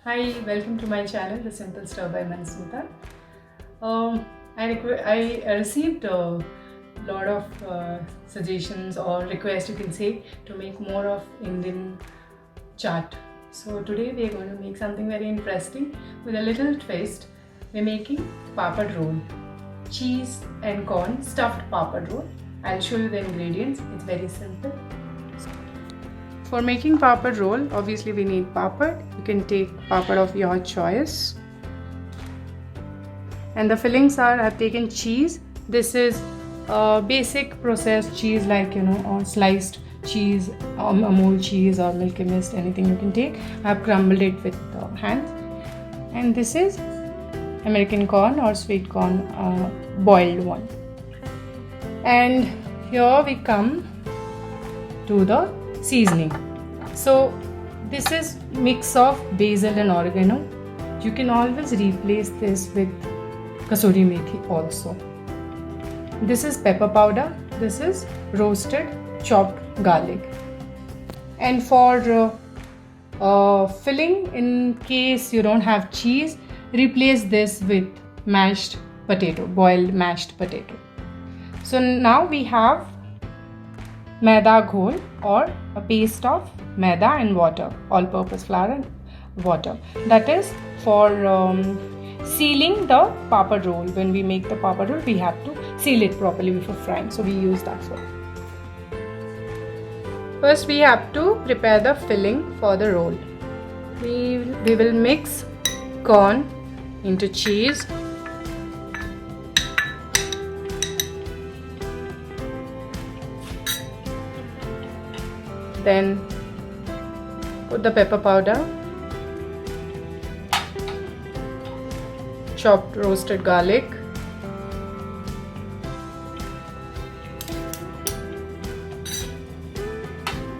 Hi, welcome to my channel, The Simple Stir by Mansuta. I received a lot of suggestions or requests, you can say, to make more of Indian chaat. So today we are going to make something very interesting with a little twist. We're making papad roll, cheese and corn stuffed papad roll. I'll show you the ingredients. It's very simple. For making papad roll, obviously we need papad. You can take papad of your choice. And the fillings are, I've taken cheese. This is basic processed cheese, like or sliced cheese, Amul cheese or Milky Mist, anything you can take. I've crumbled it with hands. And this is American corn or sweet corn, boiled one. And here we come to the seasoning. So this is mix of basil and oregano. You can always replace this with kasuri methi also. This is pepper powder. This is roasted chopped garlic. And for filling, in case you don't have cheese, replace this with mashed potato, boiled mashed potato. So now we have maida ghol, or a paste of maida and water, all-purpose flour and water. That is for sealing the papad roll. When we make the papad roll, we have to seal it properly before frying. So we use that for. First we have to prepare the filling for the roll. We will mix corn into cheese. Then put the pepper powder, chopped roasted garlic,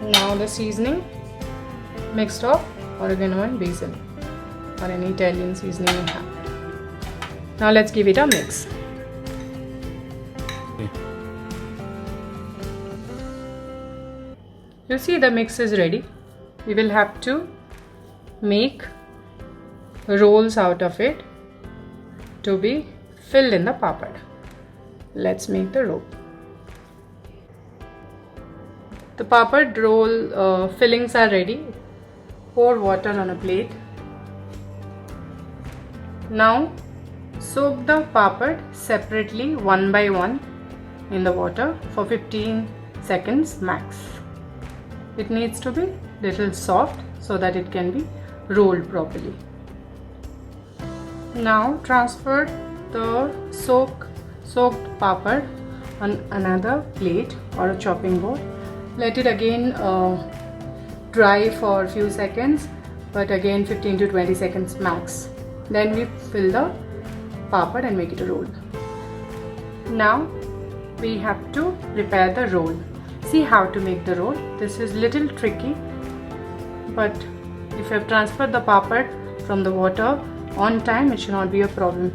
now the seasoning mixed of oregano and basil or any Italian seasoning you have. Now let's give it a mix. You see the mix is ready. We will have to make rolls out of it to be filled in the papad. Let's make the roll. The papad roll fillings are ready. Pour water on a plate. Now soak the papad separately one by one in the water for 15 seconds max. It needs to be little soft so that it can be rolled properly. Now transfer the soaked papad on another plate or a chopping board. Let it again dry for a few seconds, but again 15 to 20 seconds max. Then we fill the papad and make it a roll. Now we have to prepare the roll. See how to make the roll. This is little tricky, but if you have transferred the papad from the water on time, it should not be a problem.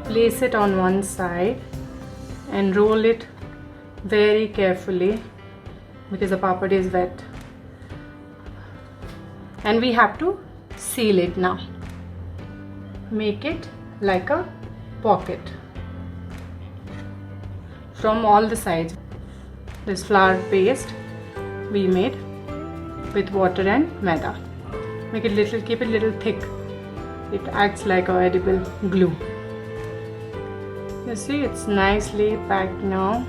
Place it on one side and roll it very carefully because the papad is wet. And we have to seal it now. Make it like a pocket from all the sides. This flour paste we made with water and maida. Make it little, keep it little thick. It acts like a edible glue. You see, it's nicely packed now.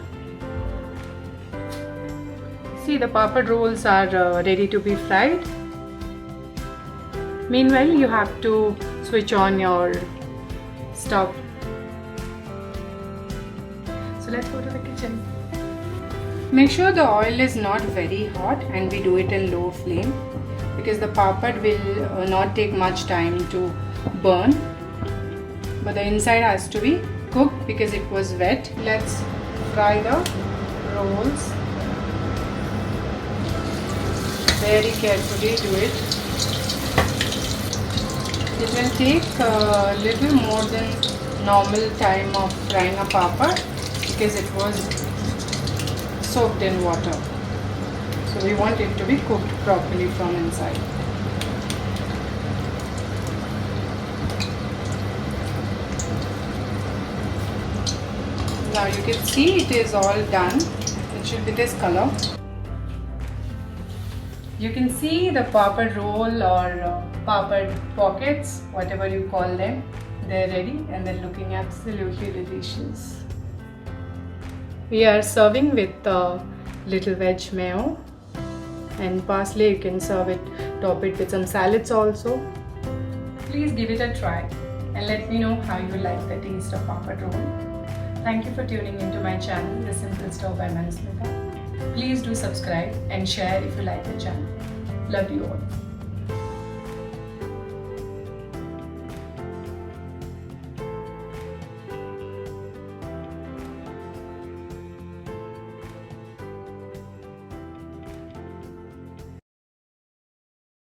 See, the papad rolls are ready to be fried. Meanwhile, you have to switch on your stove. So let's go to the kitchen. Make sure the oil is not very hot and we do it in low flame because the papad will not take much time to burn. But the inside has to be cooked because it was wet. Let's fry the rolls. Very carefully do it. It will take a little more than normal time of frying a papad because it was soaked in water. So we want it to be cooked properly from inside. Now you can see it is all done. It should be this color. You can see the papad roll or papad pockets, whatever you call them. They're ready and they're looking absolutely delicious. We are serving with little veg mayo and parsley. You can serve it, top it with some salads also. Please give it a try and let me know how you like the taste of papad roll. Thank you for tuning into my channel, The Simple Stove by Manasmita. Please do subscribe and share if you like the channel. Love you all.